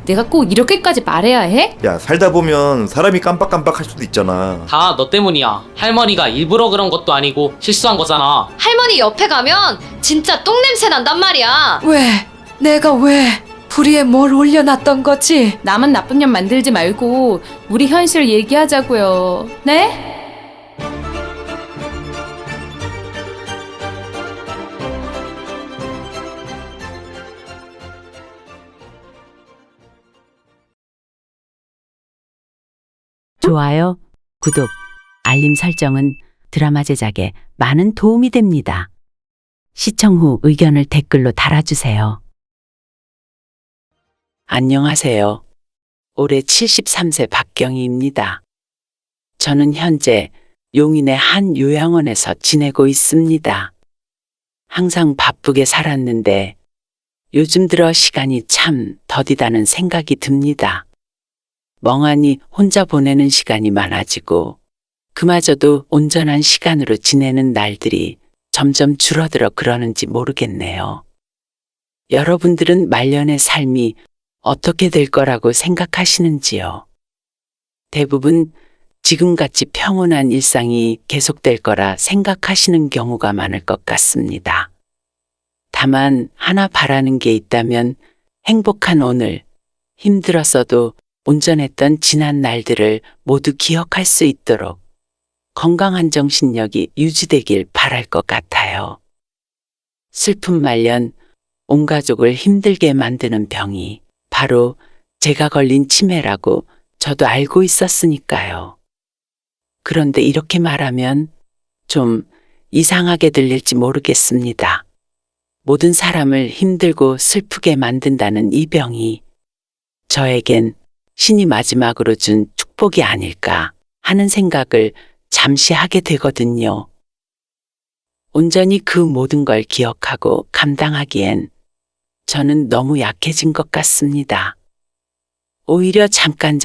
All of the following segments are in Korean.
내가 꼭 이렇게까지 말해야 해? 야, 살다 보면 사람이 깜빡깜빡할 수도 있잖아. 다 너 때문이야. 할머니가 일부러 그런 것도 아니고 실수한 거잖아. 할머니 옆에 가면 진짜 똥냄새 난단 말이야. 왜? 내가 왜? 불의에 뭘 올려놨던 거지? 나만 나쁜 년 만들지 말고 우리 현실 얘기하자고요. 네? 좋아요, 구독, 알림 설정은 드라마 제작에 많은 도움이 됩니다. 시청 후 의견을 댓글로 달아주세요. 안녕하세요. 올해 73세 박경희입니다. 저는 현재 용인의 한 요양원에서 지내고 있습니다. 항상 바쁘게 살았는데 요즘 들어 시간이 참 더디다는 생각이 듭니다. 멍하니 혼자 보내는 시간이 많아지고 그마저도 온전한 시간으로 지내는 날들이 점점 줄어들어 그러는지 모르겠네요. 여러분들은 말년의 삶이 어떻게 될 거라고 생각하시는지요? 대부분 지금같이 평온한 일상이 계속될 거라 생각하시는 경우가 많을 것 같습니다. 다만 하나 바라는 게 있다면 행복한 오늘, 힘들었어도 온전했던 지난 날들을 모두 기억할 수 있도록 건강한 정신력이 유지되길 바랄 것 같아요. 슬픈 말년, 온 가족을 힘들게 만드는 병이 바로 제가 걸린 치매라고 저도 알고 있었으니까요. 그런데 이렇게 말하면 좀 이상하게 들릴지 모르겠습니다. 모든 사람을 힘들고 슬프게 만든다는 이 병이 저에겐 신이 마지막으로 준 축복이 아닐까 하는 생각을 잠시 하게 되거든요. 온전히 그 모든 걸 기억하고 감당하기엔 저는 너무 약해진 것 같습니다. 오히려 잠깐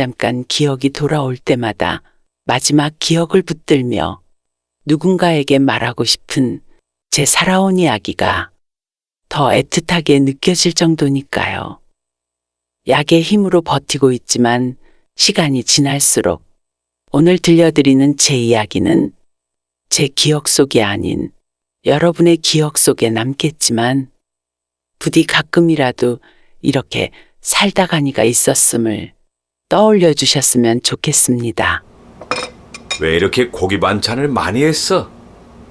기억이 돌아올 때마다 마지막 기억을 붙들며 누군가에게 말하고 싶은 제 살아온 이야기가 더 애틋하게 느껴질 정도니까요. 약의 힘으로 버티고 있지만 시간이 지날수록 오늘 들려드리는 제 이야기는 제 기억 속이 아닌 여러분의 기억 속에 남겠지만 부디 가끔이라도 이렇게 살다가니가 있었음을 떠올려 주셨으면 좋겠습니다. 왜 이렇게 고기 반찬을 많이 했어?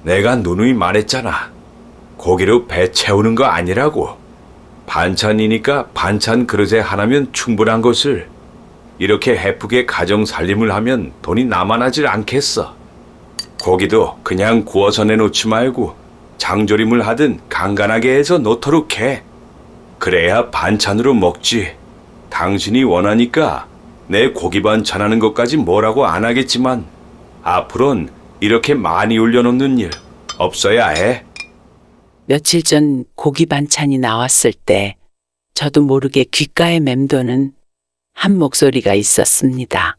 내가 누누이 말했잖아. 고기로 배 채우는 거 아니라고. 반찬이니까 반찬 그릇에 하나면 충분한 것을 이렇게 해프게 가정 살림을 하면 돈이 남아나질 않겠어. 고기도 그냥 구워서 내놓지 말고 장조림을 하든 간간하게 해서 놓도록 해. 그래야 반찬으로 먹지. 당신이 원하니까 내 고기 반찬 하는 것까지 뭐라고 안 하겠지만 앞으론 이렇게 많이 올려놓는 일 없어야 해. 며칠 전 고기 반찬이 나왔을 때 저도 모르게 귓가에 맴도는 한 목소리가 있었습니다.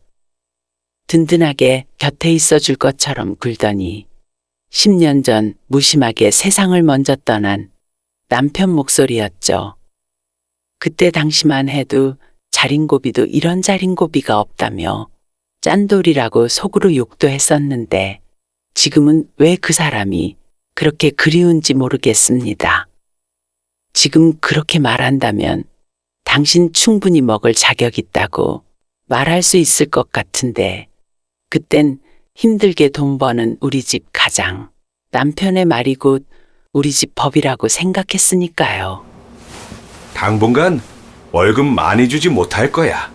든든하게 곁에 있어 줄 것처럼 굴더니 10년 전 무심하게 세상을 먼저 떠난 남편 목소리였죠. 그때 당시만 해도 자린고비도 이런 자린고비가 없다며 짠돌이라고 속으로 욕도 했었는데 지금은 왜 그 사람이 그렇게 그리운지 모르겠습니다. 지금 그렇게 말한다면 당신 충분히 먹을 자격 있다고 말할 수 있을 것 같은데 그땐 힘들게 돈 버는 우리 집 가장, 남편의 말이 곧 우리 집 법이라고 생각했으니까요. 당분간 월급 많이 주지 못할 거야.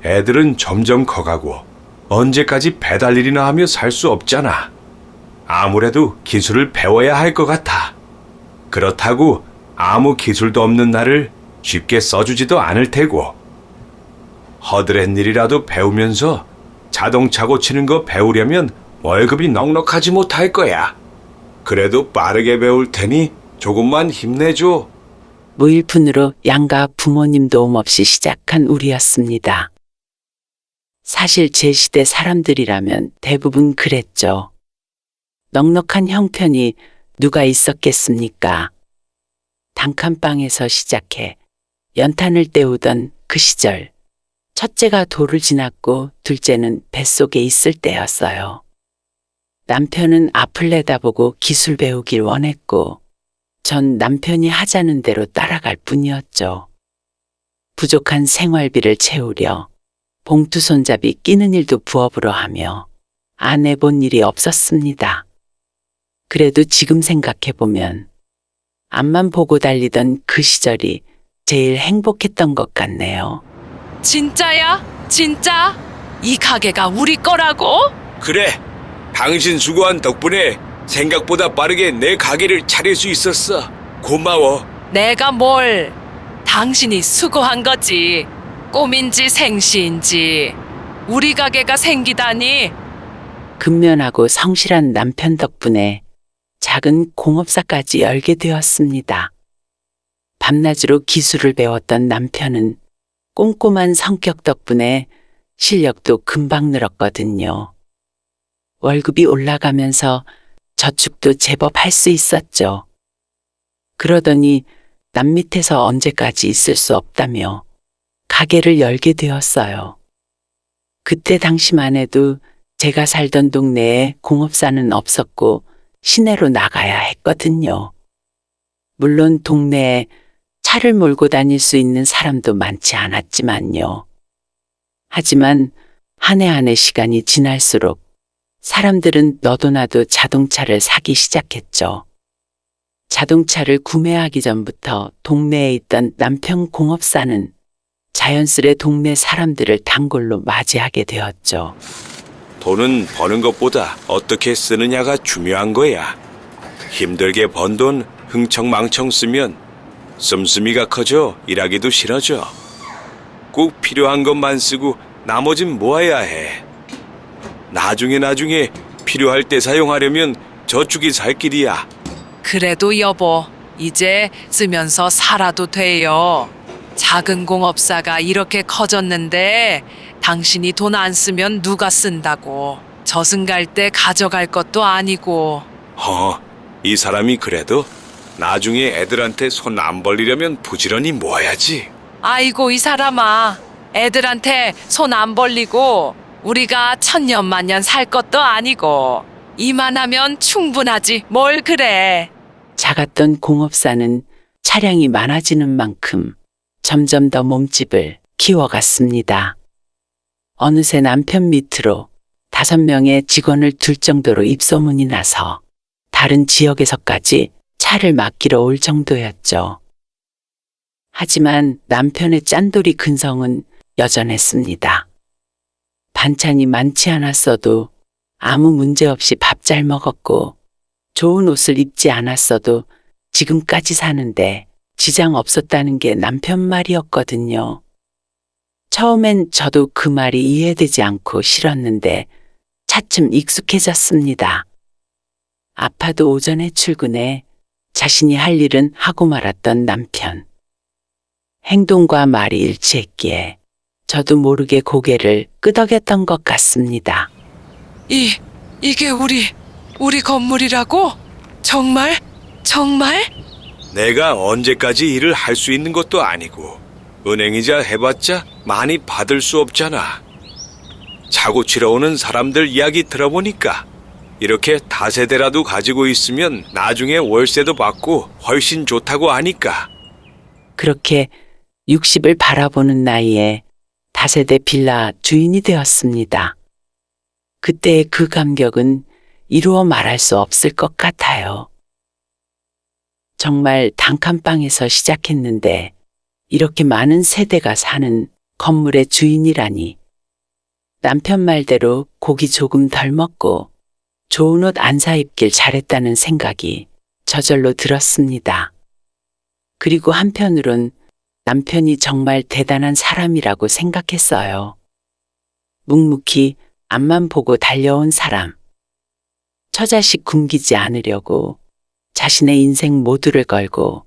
애들은 점점 커가고 언제까지 배달 일이나 하며 살 수 없잖아. 아무래도 기술을 배워야 할 것 같아. 그렇다고 아무 기술도 없는 나를 쉽게 써주지도 않을 테고. 허드렛 일이라도 배우면서 자동차 고치는 거 배우려면 월급이 넉넉하지 못할 거야. 그래도 빠르게 배울 테니 조금만 힘내줘. 무일푼으로 양가 부모님 도움 없이 시작한 우리였습니다. 사실 제 시대 사람들이라면 대부분 그랬죠. 넉넉한 형편이 누가 있었겠습니까? 단칸방에서 시작해 연탄을 때우던 그 시절 첫째가 돌을 지났고 둘째는 뱃속에 있을 때였어요. 남편은 앞을 내다보고 기술 배우길 원했고 전 남편이 하자는 대로 따라갈 뿐이었죠. 부족한 생활비를 채우려 봉투 손잡이 끼는 일도 부업으로 하며 안 해본 일이 없었습니다. 그래도 지금 생각해보면 앞만 보고 달리던 그 시절이 제일 행복했던 것 같네요. 진짜야? 진짜? 이 가게가 우리 거라고? 그래, 당신 수고한 덕분에 생각보다 빠르게 내 가게를 차릴 수 있었어. 고마워. 내가 뭘? 당신이 수고한 거지. 꿈인지 생시인지. 우리 가게가 생기다니. 근면하고 성실한 남편 덕분에 작은 공업사까지 열게 되었습니다. 밤낮으로 기술을 배웠던 남편은 꼼꼼한 성격 덕분에 실력도 금방 늘었거든요. 월급이 올라가면서 저축도 제법 할 수 있었죠. 그러더니 남 밑에서 언제까지 있을 수 없다며 가게를 열게 되었어요. 그때 당시만 해도 제가 살던 동네에 공업사는 없었고 시내로 나가야 했거든요. 물론 동네에 차를 몰고 다닐 수 있는 사람도 많지 않았지만요. 하지만 한 해 한 해 시간이 지날수록 사람들은 너도 나도 자동차를 사기 시작했죠. 자동차를 구매하기 전부터 동네에 있던 남편 공업사는 자연스레 동네 사람들을 단골로 맞이하게 되었죠. 돈은 버는 것보다 어떻게 쓰느냐가 중요한 거야. 힘들게 번 돈 흥청망청 쓰면 씀씀이가 커져 일하기도 싫어져. 꼭 필요한 것만 쓰고 나머진 모아야 해. 나중에 필요할 때 사용하려면 저축이 살 길이야. 그래도 여보, 이제 쓰면서 살아도 돼요. 작은 공업사가 이렇게 커졌는데 당신이 돈 안 쓰면 누가 쓴다고. 저승 갈 때 가져갈 것도 아니고. 이 사람이 그래도 나중에 애들한테 손 안 벌리려면 부지런히 모아야지. 아이고 이 사람아, 애들한테 손 안 벌리고 우리가 천년만년 살 것도 아니고 이만하면 충분하지 뭘 그래. 작았던 공업사는 차량이 많아지는 만큼 점점 더 몸집을 키워갔습니다. 어느새 남편 밑으로 5명의 직원을 둘 정도로 입소문이 나서 다른 지역에서까지 차를 맡기러 올 정도였죠. 하지만 남편의 짠돌이 근성은 여전했습니다. 반찬이 많지 않았어도 아무 문제 없이 밥 잘 먹었고 좋은 옷을 입지 않았어도 지금까지 사는데 지장 없었다는 게 남편 말이었거든요. 처음엔 저도 그 말이 이해되지 않고 싫었는데 차츰 익숙해졌습니다. 아파도 오전에 출근해 자신이 할 일은 하고 말았던 남편. 행동과 말이 일치했기에 저도 모르게 고개를 끄덕였던 것 같습니다. 이게 우리 건물이라고? 정말? 정말? 내가 언제까지 일을 할 수 있는 것도 아니고 은행이자 해봤자 많이 받을 수 없잖아. 자고 치러 오는 사람들 이야기 들어보니까 이렇게 다세대라도 가지고 있으면 나중에 월세도 받고 훨씬 좋다고 하니까. 그렇게 60을 바라보는 나이에 다세대 빌라 주인이 되었습니다. 그때의 그 감격은 이루어 말할 수 없을 것 같아요. 정말 단칸방에서 시작했는데 이렇게 많은 세대가 사는 건물의 주인이라니. 남편 말대로 고기 조금 덜 먹고 좋은 옷 안 사입길 잘했다는 생각이 저절로 들었습니다. 그리고 한편으론 남편이 정말 대단한 사람이라고 생각했어요. 묵묵히 앞만 보고 달려온 사람. 처자식 굶기지 않으려고 자신의 인생 모두를 걸고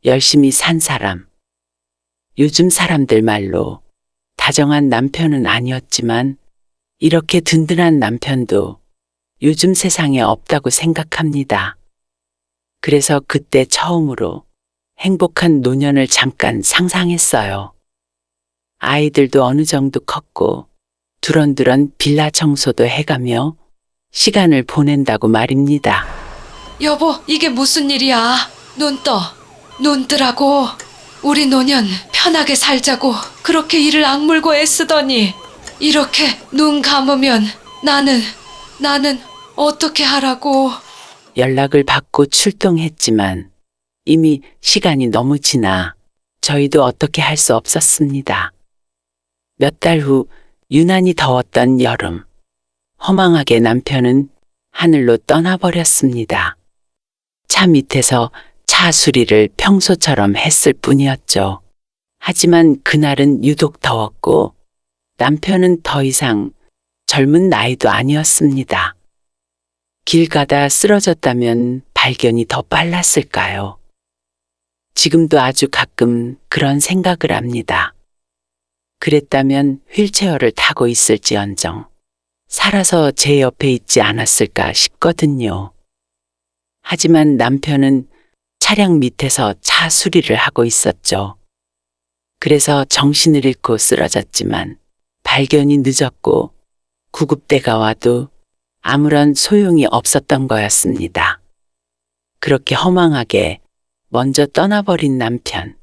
열심히 산 사람. 요즘 사람들 말로 다정한 남편은 아니었지만 이렇게 든든한 남편도 요즘 세상에 없다고 생각합니다. 그래서 그때 처음으로 행복한 노년을 잠깐 상상했어요. 아이들도 어느 정도 컸고 두런두런 빌라 청소도 해가며 시간을 보낸다고 말입니다. 여보, 이게 무슨 일이야? 눈 떠. 눈 뜨라고. 우리 노년 편하게 살자고 그렇게 이를 악물고 애쓰더니 이렇게 눈 감으면 나는 어떻게 하라고. 연락을 받고 출동했지만 이미 시간이 너무 지나 저희도 어떻게 할 수 없었습니다. 몇 달 후 유난히 더웠던 여름. 허망하게 남편은 하늘로 떠나버렸습니다. 차 밑에서 차 수리를 평소처럼 했을 뿐이었죠. 하지만 그날은 유독 더웠고 남편은 더 이상 젊은 나이도 아니었습니다. 길 가다 쓰러졌다면 발견이 더 빨랐을까요? 지금도 아주 가끔 그런 생각을 합니다. 그랬다면 휠체어를 타고 있을지언정 살아서 제 옆에 있지 않았을까 싶거든요. 하지만 남편은 차량 밑에서 차 수리를 하고 있었죠. 그래서 정신을 잃고 쓰러졌지만 발견이 늦었고 구급대가 와도 아무런 소용이 없었던 거였습니다. 그렇게 허망하게 먼저 떠나버린 남편.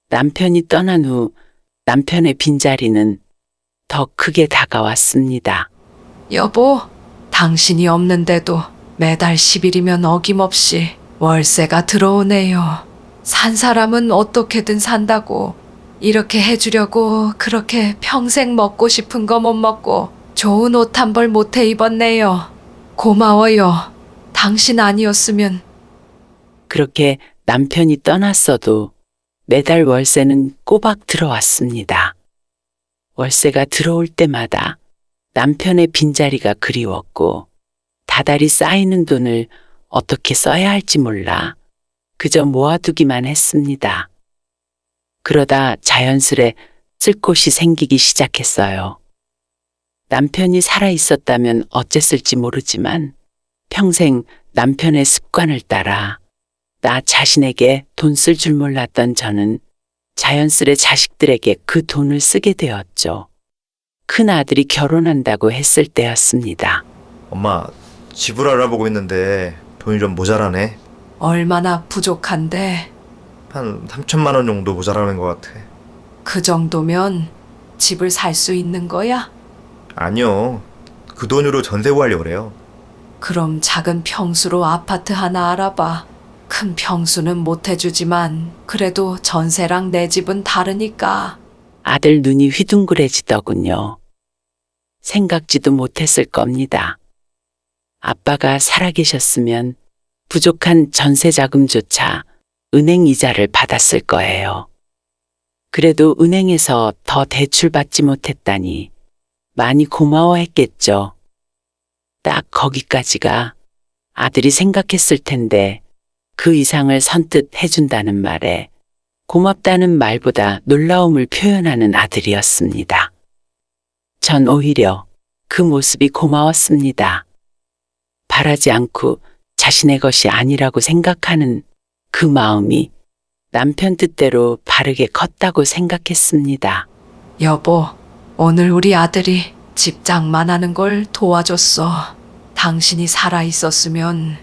남편이 떠난 후 남편의 빈자리는 더 크게 다가왔습니다. 여보, 당신이 없는데도 매달 10일이면 어김없이 월세가 들어오네요. 산 사람은 어떻게든 산다고 이렇게 해주려고 그렇게 평생 먹고 싶은 거 못 먹고 좋은 옷 한 벌 못 해 입었네요. 고마워요. 당신 아니었으면. 그렇게 남편이 떠났어도 매달 월세는 꼬박 들어왔습니다. 월세가 들어올 때마다 남편의 빈자리가 그리웠고 다달이 쌓이는 돈을 어떻게 써야 할지 몰라 그저 모아두기만 했습니다. 그러다 자연스레 쓸 곳이 생기기 시작했어요. 남편이 살아 있었다면 어쨌을지 모르지만 평생 남편의 습관을 따라 나 자신에게 돈 쓸 줄 몰랐던 저는 자연스레 자식들에게 그 돈을 쓰게 되었죠. 큰 아들이 결혼한다고 했을 때였습니다. 엄마, 집을 알아보고 있는데 돈이 좀 모자라네. 얼마나 부족한데. 한 3천만 원 정도 모자라는 것 같아. 그 정도면 집을 살 수 있는 거야? 아니요. 그 돈으로 전세 구하려고 그래요. 그럼 작은 평수로 아파트 하나 알아봐. 큰 평수는 못 해주지만 그래도 전세랑 내 집은 다르니까. 아들 눈이 휘둥그레지더군요. 생각지도 못했을 겁니다. 아빠가 살아계셨으면 부족한 전세 자금조차 은행 이자를 받았을 거예요. 그래도 은행에서 더 대출 받지 못했다니 많이 고마워했겠죠. 딱 거기까지가 아들이 생각했을 텐데 그 이상을 선뜻 해준다는 말에 고맙다는 말보다 놀라움을 표현하는 아들이었습니다. 전 오히려 그 모습이 고마웠습니다. 바라지 않고 자신의 것이 아니라고 생각하는 그 마음이 남편 뜻대로 바르게 컸다고 생각했습니다. 여보, 오늘 우리 아들이 집 장만하는 걸 도와줬어. 당신이 살아있었으면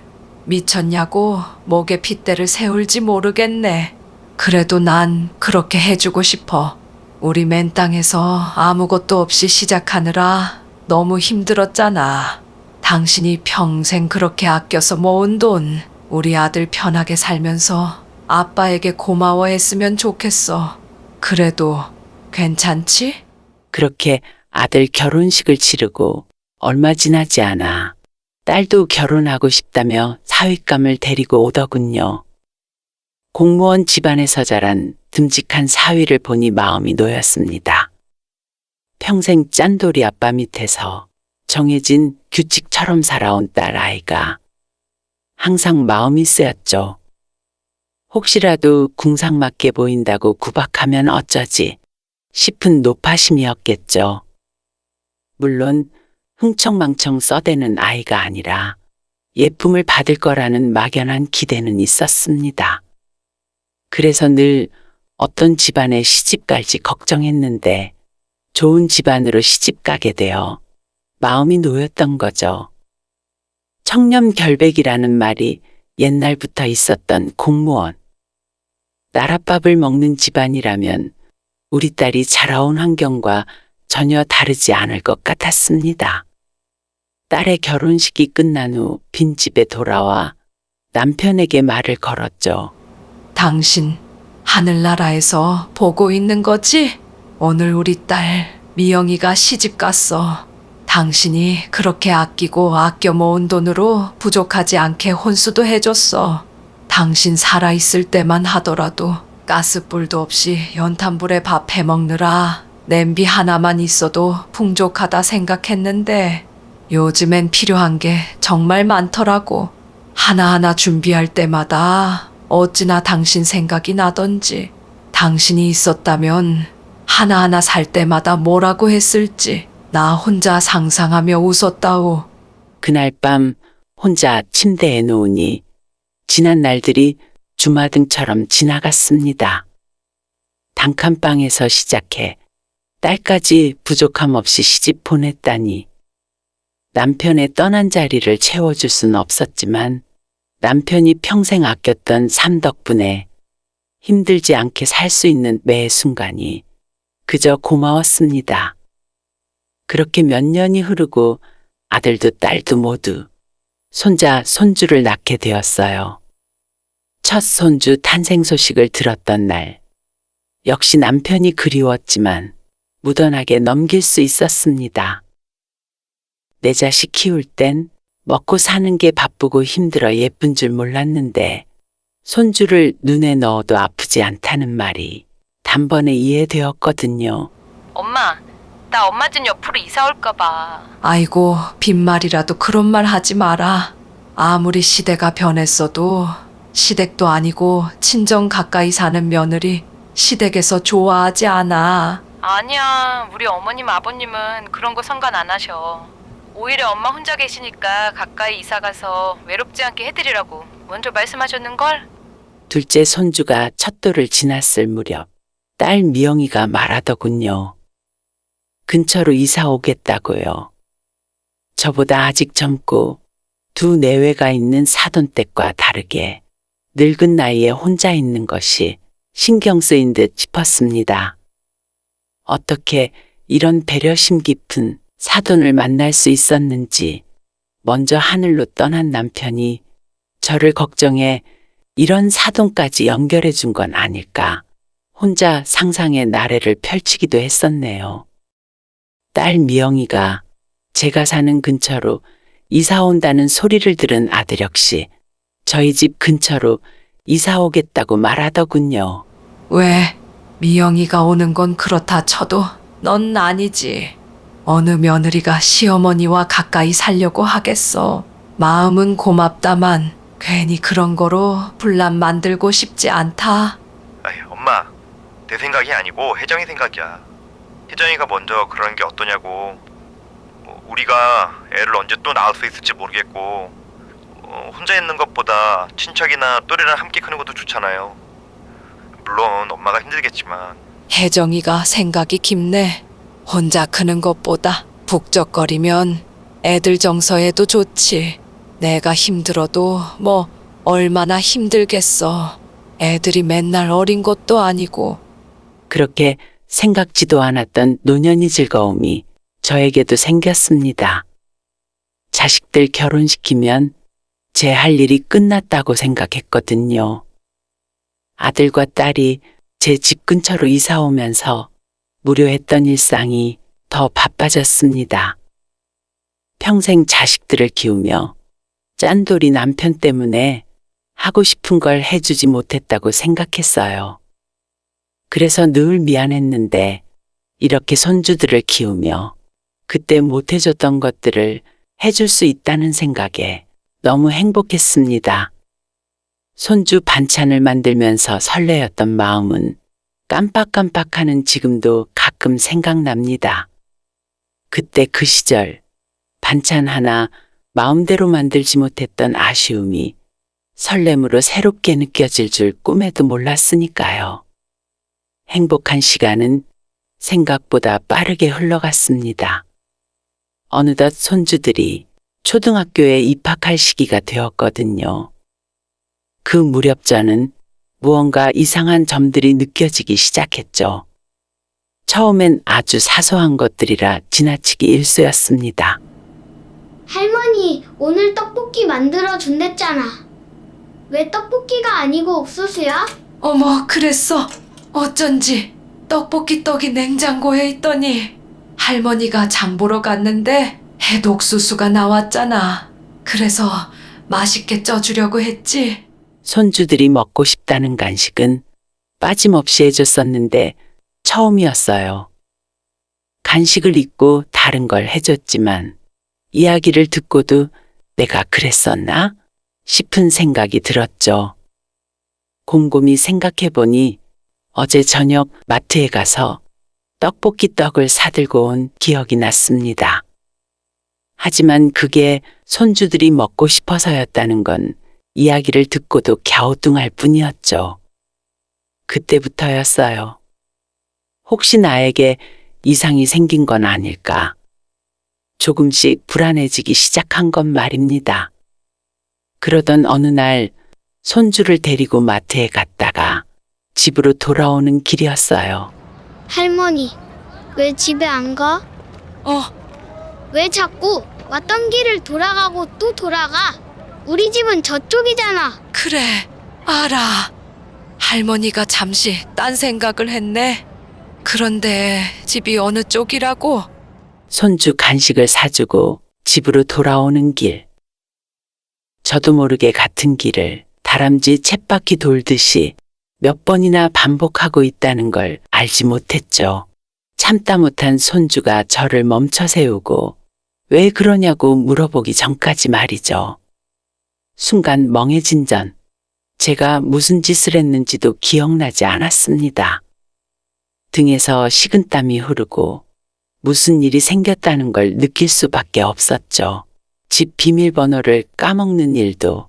미쳤냐고 목에 핏대를 세울지 모르겠네. 그래도 난 그렇게 해주고 싶어. 우리 맨 땅에서 아무것도 없이 시작하느라 너무 힘들었잖아. 당신이 평생 그렇게 아껴서 모은 돈, 우리 아들 편하게 살면서 아빠에게 고마워했으면 좋겠어. 그래도 괜찮지? 그렇게 아들 결혼식을 치르고 얼마 지나지 않아 딸도 결혼하고 싶다며 사윗감을 데리고 오더군요. 공무원 집안에서 자란 듬직한 사위를 보니 마음이 놓였습니다. 평생 짠돌이 아빠 밑에서 정해진 규칙처럼 살아온 딸 아이가 항상 마음이 쓰였죠. 혹시라도 궁상맞게 보인다고 구박하면 어쩌지 싶은 노파심이었겠죠. 물론 흥청망청 써대는 아이가 아니라 예쁨을 받을 거라는 막연한 기대는 있었습니다. 그래서 늘 어떤 집안에 시집 갈지 걱정했는데 좋은 집안으로 시집 가게 되어 마음이 놓였던 거죠. 청렴결백이라는 말이 옛날부터 있었던 공무원. 나랏밥을 먹는 집안이라면 우리 딸이 자라온 환경과 전혀 다르지 않을 것 같았습니다. 딸의 결혼식이 끝난 후 빈집에 돌아와 남편에게 말을 걸었죠. 당신 하늘나라에서 보고 있는 거지? 오늘 우리 딸 미영이가 시집 갔어. 당신이 그렇게 아끼고 아껴 모은 돈으로 부족하지 않게 혼수도 해줬어. 당신 살아있을 때만 하더라도 가스불도 없이 연탄불에 밥 해먹느라 냄비 하나만 있어도 풍족하다 생각했는데 요즘엔 필요한 게 정말 많더라고. 하나하나 준비할 때마다 어찌나 당신 생각이 나던지. 당신이 있었다면 하나하나 살 때마다 뭐라고 했을지 나 혼자 상상하며 웃었다오. 그날 밤 혼자 침대에 누우니 지난 날들이 주마등처럼 지나갔습니다. 단칸방에서 시작해 딸까지 부족함 없이 시집 보냈다니. 남편의 떠난 자리를 채워줄 순 없었지만 남편이 평생 아꼈던 삶 덕분에 힘들지 않게 살 수 있는 매 순간이 그저 고마웠습니다. 그렇게 몇 년이 흐르고 아들도 딸도 모두 손자, 손주를 낳게 되었어요. 첫 손주 탄생 소식을 들었던 날, 역시 남편이 그리웠지만 무던하게 넘길 수 있었습니다. 내 자식 키울 땐 먹고 사는 게 바쁘고 힘들어 예쁜 줄 몰랐는데 손주를 눈에 넣어도 아프지 않다는 말이 단번에 이해되었거든요. 엄마, 나 엄마 집 옆으로 이사 올까봐. 아이고, 빈말이라도 그런 말 하지 마라. 아무리 시대가 변했어도 시댁도 아니고 친정 가까이 사는 며느리 시댁에서 좋아하지 않아. 아니야, 우리 어머님 아버님은 그런 거 상관 안 하셔. 오히려 엄마 혼자 계시니까 가까이 이사 가서 외롭지 않게 해드리라고 먼저 말씀하셨는걸? 둘째 손주가 첫 돌을 지났을 무렵 딸 미영이가 말하더군요. 근처로 이사 오겠다고요. 저보다 아직 젊고 두 내외가 있는 사돈댁과 다르게 늙은 나이에 혼자 있는 것이 신경 쓰인 듯 싶었습니다. 어떻게 이런 배려심 깊은 사돈을 만날 수 있었는지 먼저 하늘로 떠난 남편이 저를 걱정해 이런 사돈까지 연결해 준 건 아닐까 혼자 상상의 나래를 펼치기도 했었네요. 딸 미영이가 제가 사는 근처로 이사 온다는 소리를 들은 아들 역시 저희 집 근처로 이사 오겠다고 말하더군요. 왜? 미영이가 오는 건 그렇다 쳐도 넌 아니지. 어느 며느리가 시어머니와 가까이 살려고 하겠어. 마음은 고맙다만 괜히 그런 거로 분란 만들고 싶지 않다. 아이, 엄마, 내 생각이 아니고 혜정이 생각이야. 혜정이가 먼저 그러는 게 어떠냐고. 우리가 애를 언제 또 낳을 수 있을지 모르겠고 혼자 있는 것보다 친척이나 또래랑 함께 크는 것도 좋잖아요. 물론 엄마가 힘들겠지만. 혜정이가 생각이 깊네. 혼자 크는 것보다 북적거리면 애들 정서에도 좋지. 내가 힘들어도 뭐 얼마나 힘들겠어. 애들이 맨날 어린 것도 아니고. 그렇게 생각지도 않았던 노년의 즐거움이 저에게도 생겼습니다. 자식들 결혼시키면 제 할 일이 끝났다고 생각했거든요. 아들과 딸이 제 집 근처로 이사 오면서 무료했던 일상이 더 바빠졌습니다. 평생 자식들을 키우며 짠돌이 남편 때문에 하고 싶은 걸 해주지 못했다고 생각했어요. 그래서 늘 미안했는데 이렇게 손주들을 키우며 그때 못해줬던 것들을 해줄 수 있다는 생각에 너무 행복했습니다. 손주 반찬을 만들면서 설레었던 마음은 깜빡깜빡하는 지금도 가끔 생각납니다. 그때 그 시절 반찬 하나 마음대로 만들지 못했던 아쉬움이 설렘으로 새롭게 느껴질 줄 꿈에도 몰랐으니까요. 행복한 시간은 생각보다 빠르게 흘러갔습니다. 어느덧 손주들이 초등학교에 입학할 시기가 되었거든요. 그 무렵 저는 무언가 이상한 점들이 느껴지기 시작했죠. 처음엔 아주 사소한 것들이라 지나치기 일쑤였습니다. 할머니, 오늘 떡볶이 만들어 준댔잖아. 왜 떡볶이가 아니고 옥수수야? 어머, 그랬어. 어쩐지 떡볶이 떡이 냉장고에 있더니 할머니가 장 보러 갔는데 해독수수가 나왔잖아. 그래서 맛있게 쪄주려고 했지. 손주들이 먹고 싶다는 간식은 빠짐없이 해줬었는데 처음이었어요. 간식을 잊고 다른 걸 해줬지만 이야기를 듣고도 내가 그랬었나 싶은 생각이 들었죠. 곰곰이 생각해보니 어제 저녁 마트에 가서 떡볶이 떡을 사들고 온 기억이 났습니다. 하지만 그게 손주들이 먹고 싶어서였다는 건 이야기를 듣고도 갸우뚱할 뿐이었죠. 그때부터였어요. 혹시 나에게 이상이 생긴 건 아닐까? 조금씩 불안해지기 시작한 건 말입니다. 그러던 어느 날 손주를 데리고 마트에 갔다가 집으로 돌아오는 길이었어요. 할머니, 왜 집에 안 가? 어, 왜 자꾸 왔던 길을 돌아가고 또 돌아가? 우리 집은 저쪽이잖아. 그래, 알아. 할머니가 잠시 딴 생각을 했네. 그런데 집이 어느 쪽이라고? 손주 간식을 사주고 집으로 돌아오는 길. 저도 모르게 같은 길을 다람쥐 쳇바퀴 돌듯이 몇 번이나 반복하고 있다는 걸 알지 못했죠. 참다 못한 손주가 저를 멈춰 세우고 왜 그러냐고 물어보기 전까지 말이죠. 순간 멍해진 전 제가 무슨 짓을 했는지도 기억나지 않았습니다. 등에서 식은땀이 흐르고 무슨 일이 생겼다는 걸 느낄 수밖에 없었죠. 집 비밀번호를 까먹는 일도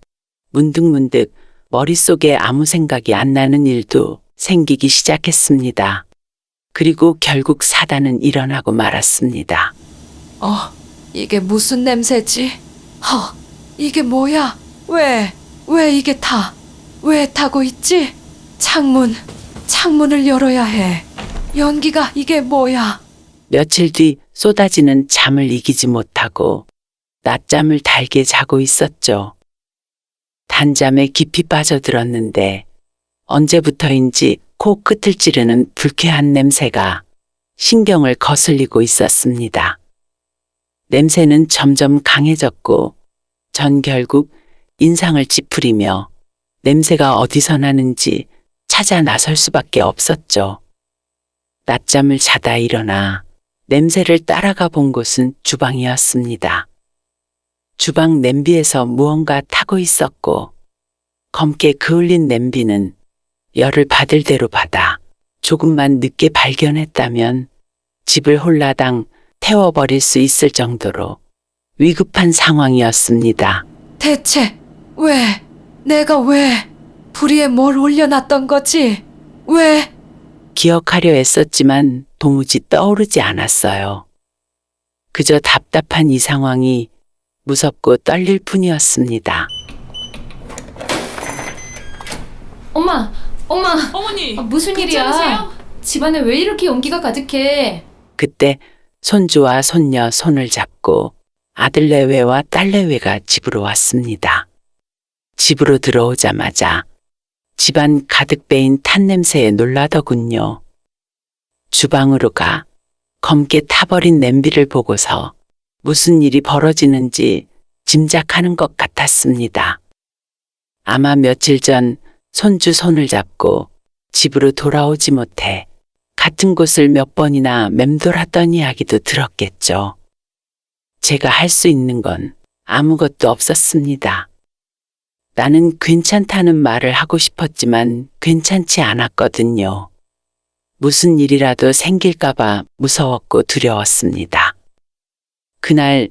문득문득 머릿속에 아무 생각이 안 나는 일도 생기기 시작했습니다. 그리고 결국 사단은 일어나고 말았습니다. 이게 무슨 냄새지? 이게 뭐야? 왜 이게 왜 타고 있지? 창문을 열어야 해. 연기가 이게 뭐야? 며칠 뒤 쏟아지는 잠을 이기지 못하고 낮잠을 달게 자고 있었죠. 단잠에 깊이 빠져들었는데 언제부터인지 코끝을 찌르는 불쾌한 냄새가 신경을 거슬리고 있었습니다. 냄새는 점점 강해졌고 전 결국 인상을 찌푸리며 냄새가 어디서 나는지 찾아 나설 수밖에 없었죠. 낮잠을 자다 일어나 냄새를 따라가 본 곳은 주방이었습니다. 주방 냄비에서 무언가 타고 있었고 검게 그을린 냄비는 열을 받을 대로 받아 조금만 늦게 발견했다면 집을 홀라당 태워버릴 수 있을 정도로 위급한 상황이었습니다. 대체 내가 왜 불위에 뭘 올려놨던 거지? 왜? 기억하려 애썼지만 도무지 떠오르지 않았어요. 그저 답답한 이 상황이 무섭고 떨릴 뿐이었습니다. 엄마, 어머니! 무슨 일이야? 괜찮으세요? 집안에 왜 이렇게 연기가 가득해? 그때 손주와 손녀 손을 잡고 아들 내외와 딸 내외가 집으로 왔습니다. 집으로 들어오자마자 집안 가득 배인 탄냄새에 놀라더군요. 주방으로 가 검게 타버린 냄비를 보고서 무슨 일이 벌어지는지 짐작하는 것 같았습니다. 아마 며칠 전 손주 손을 잡고 집으로 돌아오지 못해 같은 곳을 몇 번이나 맴돌았던 이야기도 들었겠죠. 제가 할 수 있는 건 아무것도 없었습니다. 나는 괜찮다는 말을 하고 싶었지만 괜찮지 않았거든요. 무슨 일이라도 생길까봐 무서웠고 두려웠습니다. 그날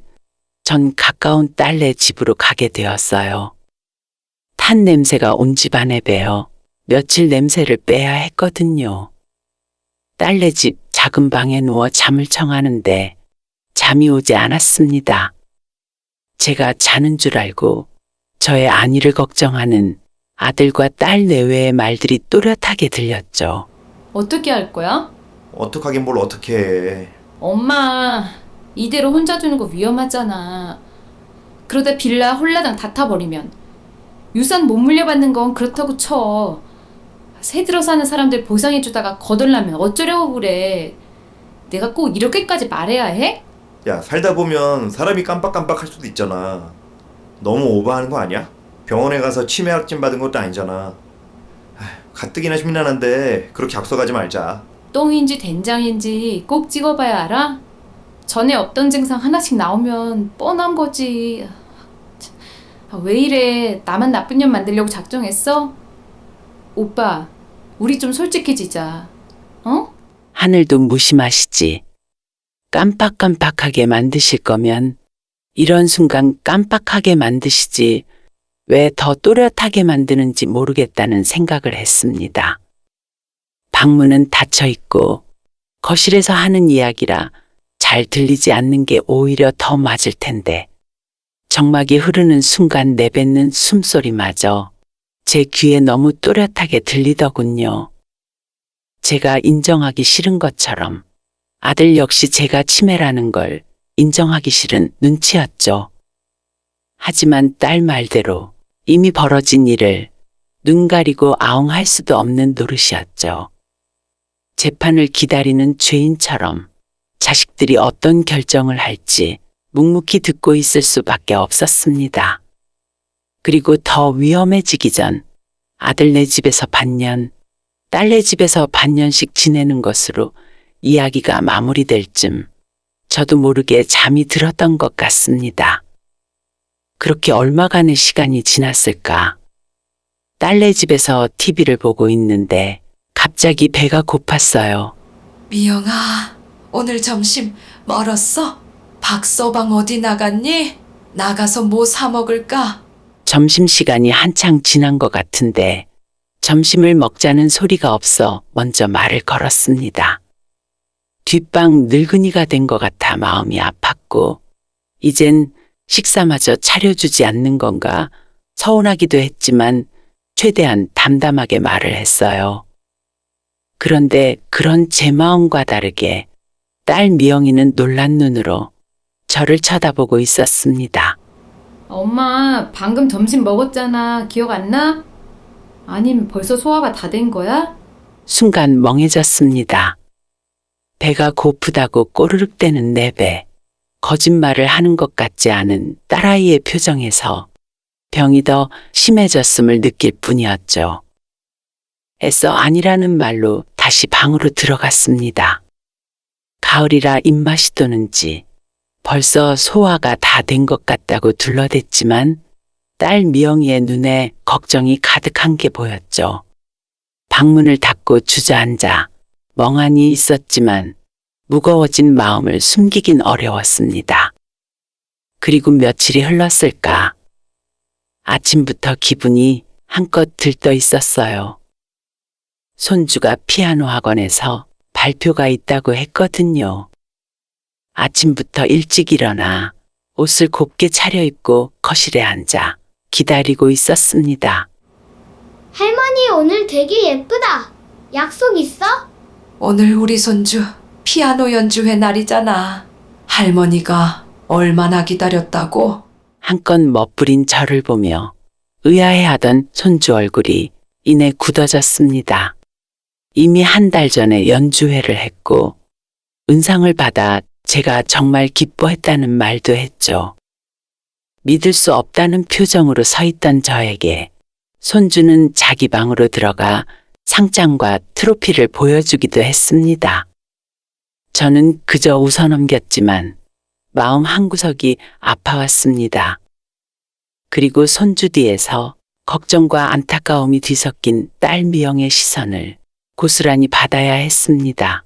전 가까운 딸네 집으로 가게 되었어요. 탄 냄새가 온 집안에 배어 며칠 냄새를 빼야 했거든요. 딸네 집 작은 방에 누워 잠을 청하는데 잠이 오지 않았습니다. 제가 자는 줄 알고 저의 안위를 걱정하는 아들과 딸 내외의 말들이 또렷하게 들렸죠. 어떻게 할 거야? 어떡하긴 뭘 어떻게 해. 엄마, 이대로 혼자 두는 거 위험하잖아. 그러다 빌라 홀라당 다 타버리면. 유산 못 물려받는 건 그렇다고 쳐. 새 들어 사는 사람들 보상해주다가 거덜나면 어쩌려고 그래. 내가 꼭 이렇게까지 말해야 해? 야, 살다 보면 사람이 깜빡깜빡할 수도 있잖아. 너무 오버하는 거 아니야? 병원에 가서 치매 확진 받은 것도 아니잖아. 가뜩이나 심란한데 그렇게 앞서가지 말자. 똥인지 된장인지 꼭 찍어봐야 알아? 전에 없던 증상 하나씩 나오면 뻔한 거지. 왜 이래? 나만 나쁜 년 만들려고 작정했어? 오빠, 우리 좀 솔직해지자. 어? 하늘도 무심하시지. 깜빡깜빡하게 만드실 거면 이런 순간 깜빡하게 만드시지 왜 더 또렷하게 만드는지 모르겠다는 생각을 했습니다. 방문은 닫혀 있고 거실에서 하는 이야기라 잘 들리지 않는 게 오히려 더 맞을 텐데 정막이 흐르는 순간 내뱉는 숨소리마저 제 귀에 너무 또렷하게 들리더군요. 제가 인정하기 싫은 것처럼 아들 역시 제가 치매라는 걸 인정하기 싫은 눈치였죠. 하지만 딸 말대로 이미 벌어진 일을 눈 가리고 아웅할 수도 없는 노릇이었죠. 재판을 기다리는 죄인처럼 자식들이 어떤 결정을 할지 묵묵히 듣고 있을 수밖에 없었습니다. 그리고 더 위험해지기 전 아들네 집에서 반년, 딸네 집에서 반년씩 지내는 것으로 이야기가 마무리될 쯤 저도 모르게 잠이 들었던 것 같습니다. 그렇게 얼마간의 시간이 지났을까? 딸네 집에서 TV를 보고 있는데 갑자기 배가 고팠어요. 미영아, 오늘 점심 멀었어? 박서방 어디 나갔니? 나가서 뭐 사 먹을까? 점심시간이 한창 지난 것 같은데 점심을 먹자는 소리가 없어 먼저 말을 걸었습니다. 뒷방 늙은이가 된 것 같아 마음이 아팠고 이젠 식사마저 차려주지 않는 건가 서운하기도 했지만 최대한 담담하게 말을 했어요. 그런데 그런 제 마음과 다르게 딸 미영이는 놀란 눈으로 저를 쳐다보고 있었습니다. 엄마, 방금 점심 먹었잖아. 기억 안 나? 아님 벌써 소화가 다 된 거야? 순간 멍해졌습니다. 배가 고프다고 꼬르륵대는 내 배, 거짓말을 하는 것 같지 않은 딸아이의 표정에서 병이 더 심해졌음을 느낄 뿐이었죠. 애써 아니라는 말로 다시 방으로 들어갔습니다. 가을이라 입맛이 도는지 벌써 소화가 다 된 것 같다고 둘러댔지만 딸 미영이의 눈에 걱정이 가득한 게 보였죠. 방문을 닫고 주저앉아 멍하니 있었지만 무거워진 마음을 숨기긴 어려웠습니다. 그리고 며칠이 흘렀을까. 아침부터 기분이 한껏 들떠 있었어요. 손주가 피아노 학원에서 발표가 있다고 했거든요. 아침부터 일찍 일어나 옷을 곱게 차려입고 거실에 앉아 기다리고 있었습니다. 할머니 오늘 되게 예쁘다. 약속 있어? 오늘 우리 손주 피아노 연주회 날이잖아. 할머니가 얼마나 기다렸다고? 한껏 멋부린 저를 보며 의아해하던 손주 얼굴이 이내 굳어졌습니다. 이미 한 달 전에 연주회를 했고 은상을 받아 제가 정말 기뻐했다는 말도 했죠. 믿을 수 없다는 표정으로 서 있던 저에게 손주는 자기 방으로 들어가 상장과 트로피를 보여주기도 했습니다. 저는 그저 웃어넘겼지만 마음 한구석이 아파왔습니다. 그리고 손주 뒤에서 걱정과 안타까움이 뒤섞인 딸 미영의 시선을 고스란히 받아야 했습니다.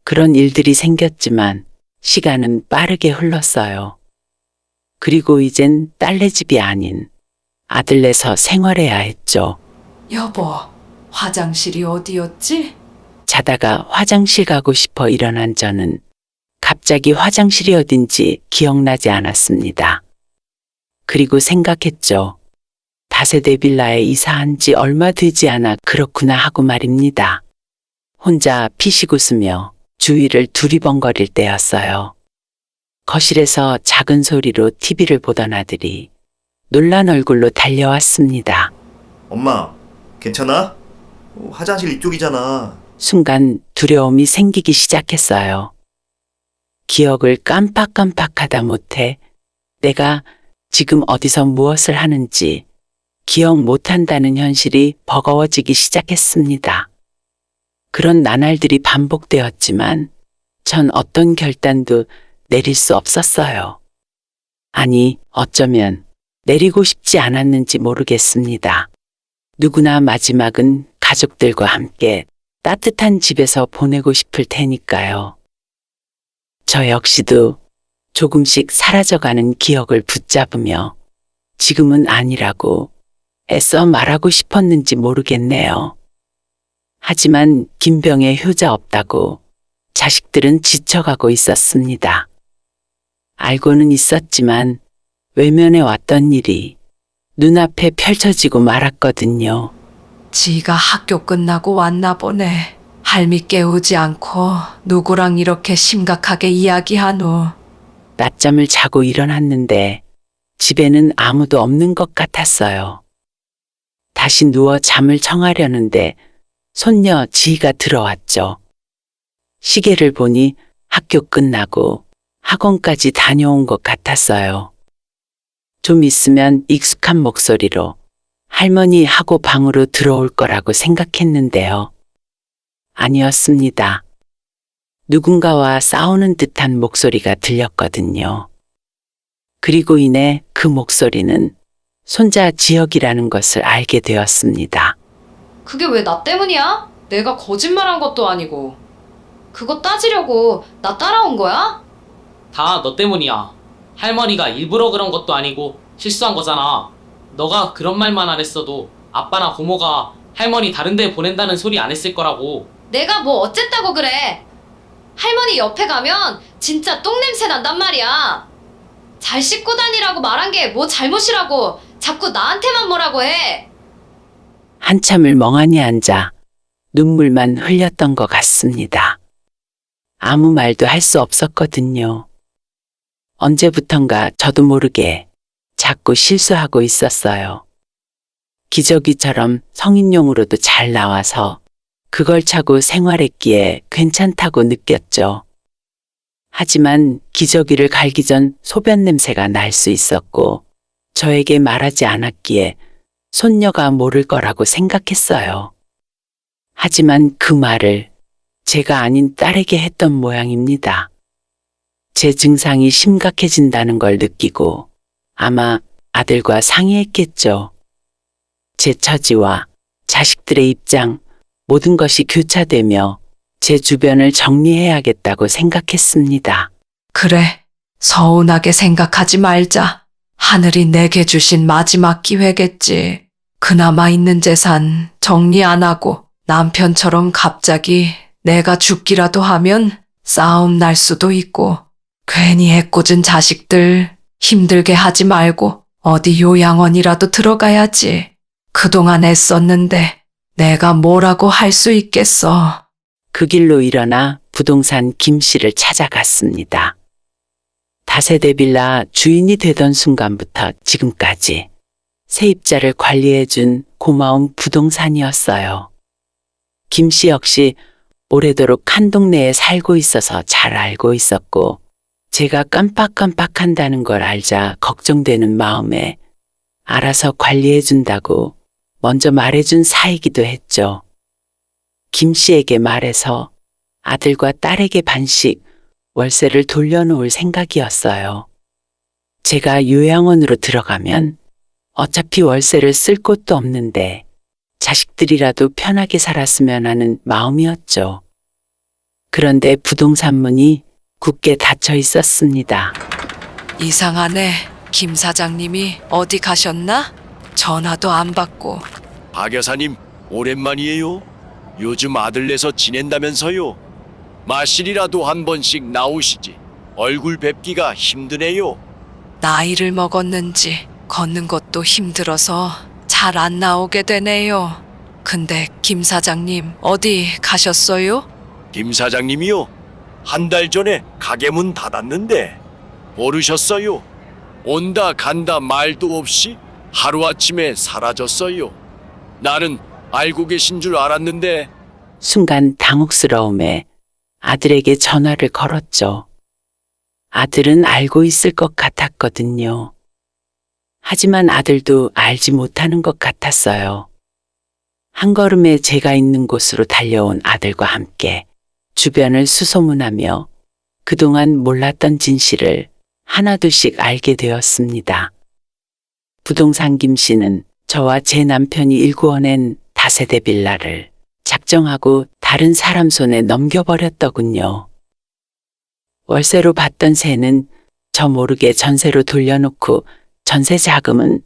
그런 일들이 생겼지만 시간은 빠르게 흘렀어요. 그리고 이젠 딸네 집이 아닌 아들네서 생활해야 했죠. 여보, 화장실이 어디였지? 자다가 화장실 가고 싶어 일어난 저는 갑자기 화장실이 어딘지 기억나지 않았습니다. 그리고 생각했죠. 다세대 빌라에 이사한 지 얼마 되지 않아 그렇구나 하고 말입니다. 혼자 피식 웃으며 주위를 두리번거릴 때였어요. 거실에서 작은 소리로 TV를 보던 아들이 놀란 얼굴로 달려왔습니다. 엄마, 괜찮아? 화장실 이쪽이잖아. 순간 두려움이 생기기 시작했어요. 기억을 깜빡깜빡하다 못해 내가 지금 어디서 무엇을 하는지 기억 못한다는 현실이 버거워지기 시작했습니다. 그런 나날들이 반복되었지만 전 어떤 결단도 내릴 수 없었어요. 아니, 어쩌면 내리고 싶지 않았는지 모르겠습니다. 누구나 마지막은 가족들과 함께 따뜻한 집에서 보내고 싶을 테니까요. 저 역시도 조금씩 사라져가는 기억을 붙잡으며 지금은 아니라고 애써 말하고 싶었는지 모르겠네요. 하지만 김병에 효자 없다고 자식들은 지쳐가고 있었습니다. 알고는 있었지만 외면해 왔던 일이 눈앞에 펼쳐지고 말았거든요. 지가 학교 끝나고 왔나 보네. 할미 깨우지 않고 누구랑 이렇게 심각하게 이야기하노. 낮잠을 자고 일어났는데 집에는 아무도 없는 것 같았어요. 다시 누워 잠을 청하려는데 손녀 지희가 들어왔죠. 시계를 보니 학교 끝나고 학원까지 다녀온 것 같았어요. 좀 있으면 익숙한 목소리로 할머니 하고 방으로 들어올 거라고 생각했는데요. 아니었습니다. 누군가와 싸우는 듯한 목소리가 들렸거든요. 그리고 이내 그 목소리는 손자 지혁이라는 것을 알게 되었습니다. 그게 왜 나 때문이야? 내가 거짓말한 것도 아니고. 그거 따지려고 나 따라온 거야? 다 너 때문이야. 할머니가 일부러 그런 것도 아니고 실수한 거잖아. 너가 그런 말만 안 했어도 아빠나 고모가 할머니 다른 데 보낸다는 소리 안 했을 거라고. 내가 뭐 어쨌다고 그래. 할머니 옆에 가면 진짜 똥냄새 난단 말이야. 잘 씻고 다니라고 말한 게 뭐 잘못이라고 자꾸 나한테만 뭐라고 해. 한참을 멍하니 앉아 눈물만 흘렸던 것 같습니다. 아무 말도 할 수 없었거든요. 언제부턴가 저도 모르게 자꾸 실수하고 있었어요. 기저귀처럼 성인용으로도 잘 나와서 그걸 차고 생활했기에 괜찮다고 느꼈죠. 하지만 기저귀를 갈기 전 소변 냄새가 날 수 있었고 저에게 말하지 않았기에 손녀가 모를 거라고 생각했어요. 하지만 그 말을 제가 아닌 딸에게 했던 모양입니다. 제 증상이 심각해진다는 걸 느끼고 아마 아들과 상의했겠죠. 제 처지와 자식들의 입장, 모든 것이 교차되며 제 주변을 정리해야겠다고 생각했습니다. 그래, 서운하게 생각하지 말자. 하늘이 내게 주신 마지막 기회겠지. 그나마 있는 재산 정리 안 하고 남편처럼 갑자기 내가 죽기라도 하면 싸움 날 수도 있고 괜히 애꿎은 자식들 힘들게 하지 말고 어디 요양원이라도 들어가야지. 그동안 애썼는데 내가 뭐라고 할 수 있겠어. 그 길로 일어나 부동산 김 씨를 찾아갔습니다. 다세대 빌라 주인이 되던 순간부터 지금까지 세입자를 관리해준 고마운 부동산이었어요. 김 씨 역시 오래도록 한 동네에 살고 있어서 잘 알고 있었고 제가 깜빡깜빡한다는 걸 알자 걱정되는 마음에 알아서 관리해준다고 먼저 말해준 사이기도 했죠. 김 씨에게 말해서 아들과 딸에게 반씩 월세를 돌려놓을 생각이었어요. 제가 요양원으로 들어가면 어차피 월세를 쓸 곳도 없는데 자식들이라도 편하게 살았으면 하는 마음이었죠. 그런데 부동산 문이 굳게 닫혀 있었습니다. 이상하네. 김 사장님이 어디 가셨나? 전화도 안 받고. 박 여사님, 오랜만이에요. 요즘 아들 내서 지낸다면서요? 마실이라도 한 번씩 나오시지. 얼굴 뵙기가 힘드네요. 나이를 먹었는지 걷는 것도 힘들어서 잘 안 나오게 되네요. 근데 김 사장님 어디 가셨어요? 김 사장님이요? 한 달 전에 가게 문 닫았는데 모르셨어요? 온다 간다 말도 없이 하루아침에 사라졌어요. 나는 알고 계신 줄 알았는데. 순간 당혹스러움에 아들에게 전화를 걸었죠. 아들은 알고 있을 것 같았거든요. 하지만 아들도 알지 못하는 것 같았어요. 한 걸음에 제가 있는 곳으로 달려온 아들과 함께 주변을 수소문하며 그동안 몰랐던 진실을 하나둘씩 알게 되었습니다. 부동산 김 씨는 저와 제 남편이 일구어낸 다세대 빌라를 작정하고 다른 사람 손에 넘겨버렸더군요. 월세로 받던 세는 저 모르게 전세로 돌려놓고 전세 자금은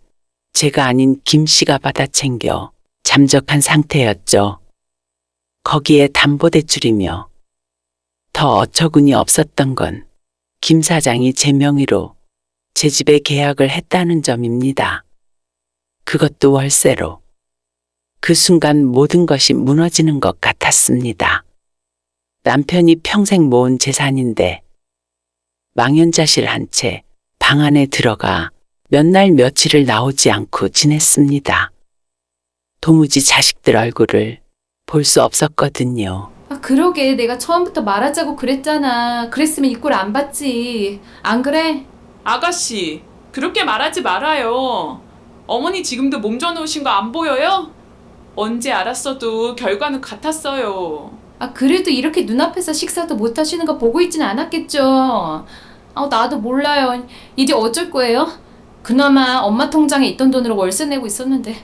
제가 아닌 김 씨가 받아 챙겨 잠적한 상태였죠. 거기에 담보대출이며 더 어처구니 없었던 건 김 사장이 제 명의로 제 집에 계약을 했다는 점입니다. 그것도 월세로. 그 순간 모든 것이 무너지는 것 같았습니다. 남편이 평생 모은 재산인데 망연자실 한 채 방 안에 들어가 몇 날 며칠을 나오지 않고 지냈습니다. 도무지 자식들 얼굴을 볼 수 없었거든요. 아, 그러게 내가 처음부터 말하자고 그랬잖아. 그랬으면 이 꼴 안 봤지. 안 그래? 아가씨, 그렇게 말하지 말아요. 어머니 지금도 몸 전놓으신 거 안 보여요? 언제 알았어도 결과는 같았어요. 아, 그래도 이렇게 눈앞에서 식사도 못 하시는 거 보고 있진 않았겠죠. 아, 나도 몰라요. 이제 어쩔 거예요? 그나마 엄마 통장에 있던 돈으로 월세 내고 있었는데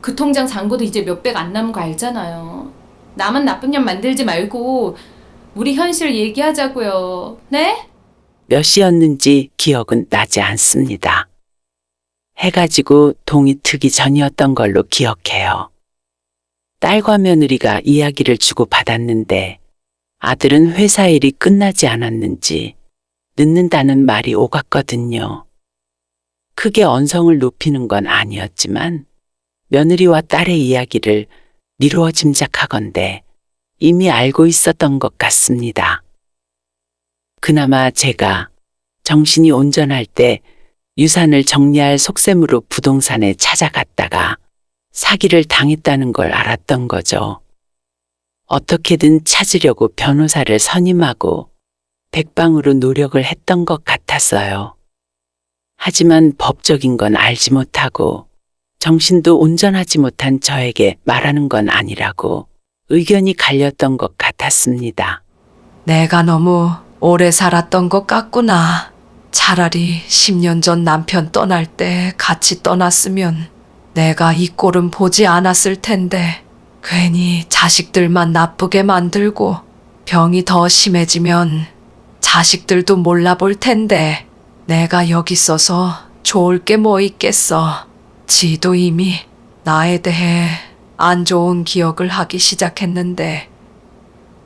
그 통장 잔고도 이제 몇백 안 남은 거 알잖아요. 나만 나쁜 년 만들지 말고 우리 현실 얘기하자고요. 네? 몇 시였는지 기억은 나지 않습니다. 해가 지고 동이 트기 전이었던 걸로 기억해요. 딸과 며느리가 이야기를 주고받았는데 아들은 회사 일이 끝나지 않았는지 늦는다는 말이 오갔거든요. 크게 언성을 높이는 건 아니었지만 며느리와 딸의 이야기를 미루어 짐작하건대 이미 알고 있었던 것 같습니다. 그나마 제가 정신이 온전할 때 유산을 정리할 속셈으로 부동산에 찾아갔다가 사기를 당했다는 걸 알았던 거죠. 어떻게든 찾으려고 변호사를 선임하고 백방으로 노력을 했던 것 같았어요. 하지만 법적인 건 알지 못하고 정신도 온전하지 못한 저에게 말하는 건 아니라고 의견이 갈렸던 것 같았습니다. 내가 너무 오래 살았던 것 같구나. 차라리 10년 전 남편 떠날 때 같이 떠났으면 내가 이 꼴은 보지 않았을 텐데 괜히 자식들만 나쁘게 만들고 병이 더 심해지면 자식들도 몰라볼 텐데 내가 여기 있어서 좋을 게 뭐 있겠어. 지도 이미 나에 대해 안 좋은 기억을 하기 시작했는데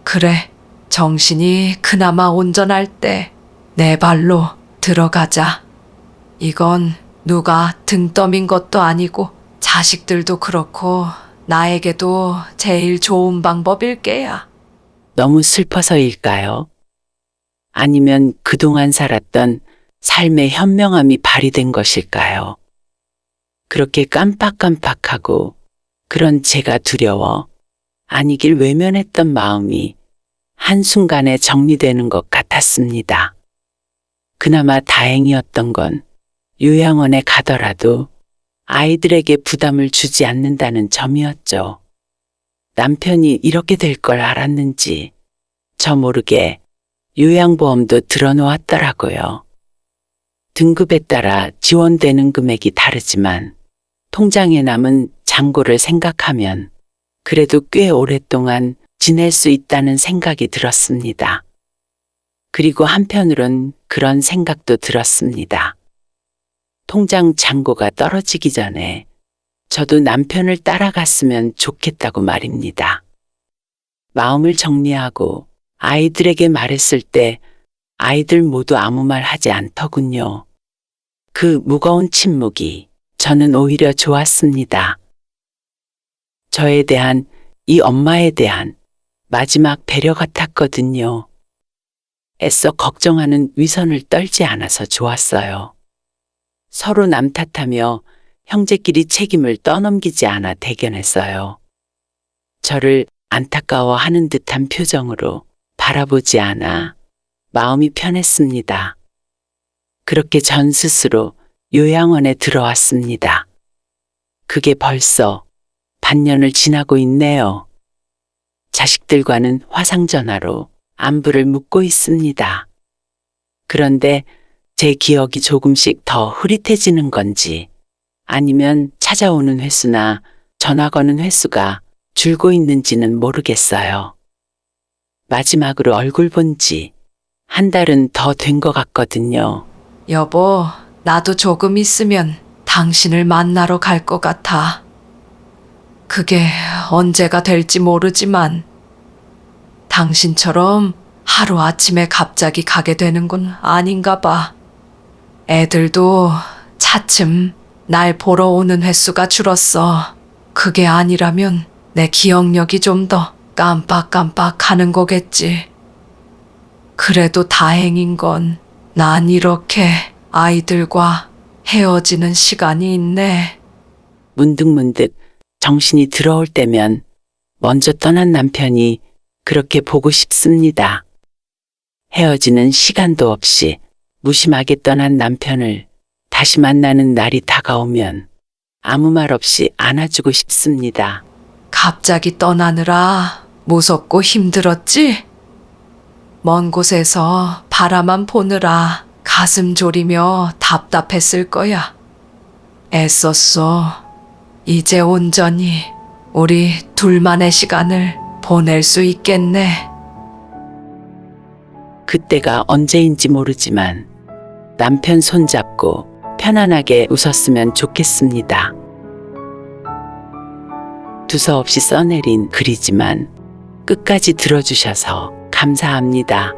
그래, 정신이 그나마 온전할 때 내 발로 들어가자. 이건 누가 등 떠민 것도 아니고 자식들도 그렇고 나에게도 제일 좋은 방법일 게야. 너무 슬퍼서일까요? 아니면 그동안 살았던 삶의 현명함이 발휘된 것일까요? 그렇게 깜빡깜빡하고 그런 제가 두려워 아니길 외면했던 마음이 한순간에 정리되는 것 같았습니다. 그나마 다행이었던 건 요양원에 가더라도 아이들에게 부담을 주지 않는다는 점이었죠. 남편이 이렇게 될 걸 알았는지 저 모르게 요양보험도 들어놓았더라고요. 등급에 따라 지원되는 금액이 다르지만 통장에 남은 잔고를 생각하면 그래도 꽤 오랫동안 지낼 수 있다는 생각이 들었습니다. 그리고 한편으론 그런 생각도 들었습니다. 통장 잔고가 떨어지기 전에 저도 남편을 따라갔으면 좋겠다고 말입니다. 마음을 정리하고 아이들에게 말했을 때 아이들 모두 아무 말 하지 않더군요. 그 무거운 침묵이 저는 오히려 좋았습니다. 저에 대한, 이 엄마에 대한 마지막 배려 같았거든요. 애써 걱정하는 위선을 떨지 않아서 좋았어요. 서로 남 탓하며 형제끼리 책임을 떠넘기지 않아 대견했어요. 저를 안타까워하는 듯한 표정으로 바라보지 않아 마음이 편했습니다. 그렇게 전 스스로 요양원에 들어왔습니다. 그게 벌써 반년을 지나고 있네요. 자식들과는 화상전화로 안부를 묻고 있습니다. 그런데 제 기억이 조금씩 더 흐릿해지는 건지 아니면 찾아오는 횟수나 전화 거는 횟수가 줄고 있는지는 모르겠어요. 마지막으로 얼굴 본 지 한 달은 더 된 것 같거든요. 여보, 나도 조금 있으면 당신을 만나러 갈 것 같아. 그게 언제가 될지 모르지만 당신처럼 하루아침에 갑자기 가게 되는 건 아닌가 봐. 애들도 차츰 날 보러 오는 횟수가 줄었어. 그게 아니라면 내 기억력이 좀 더 깜빡깜빡 하는 거겠지. 그래도 다행인 건 난 이렇게 아이들과 헤어지는 시간이 있네. 문득문득 정신이 들어올 때면 먼저 떠난 남편이 그렇게 보고 싶습니다. 헤어지는 시간도 없이 무심하게 떠난 남편을 다시 만나는 날이 다가오면 아무 말 없이 안아주고 싶습니다. 갑자기 떠나느라 무섭고 힘들었지? 먼 곳에서 바라만 보느라 가슴 졸이며 답답했을 거야. 애썼어. 이제 온전히 우리 둘만의 시간을 보낼 수 있겠네. 그때가 언제인지 모르지만 남편 손잡고 편안하게 웃었으면 좋겠습니다. 두서없이 써내린 글이지만 끝까지 들어주셔서 감사합니다.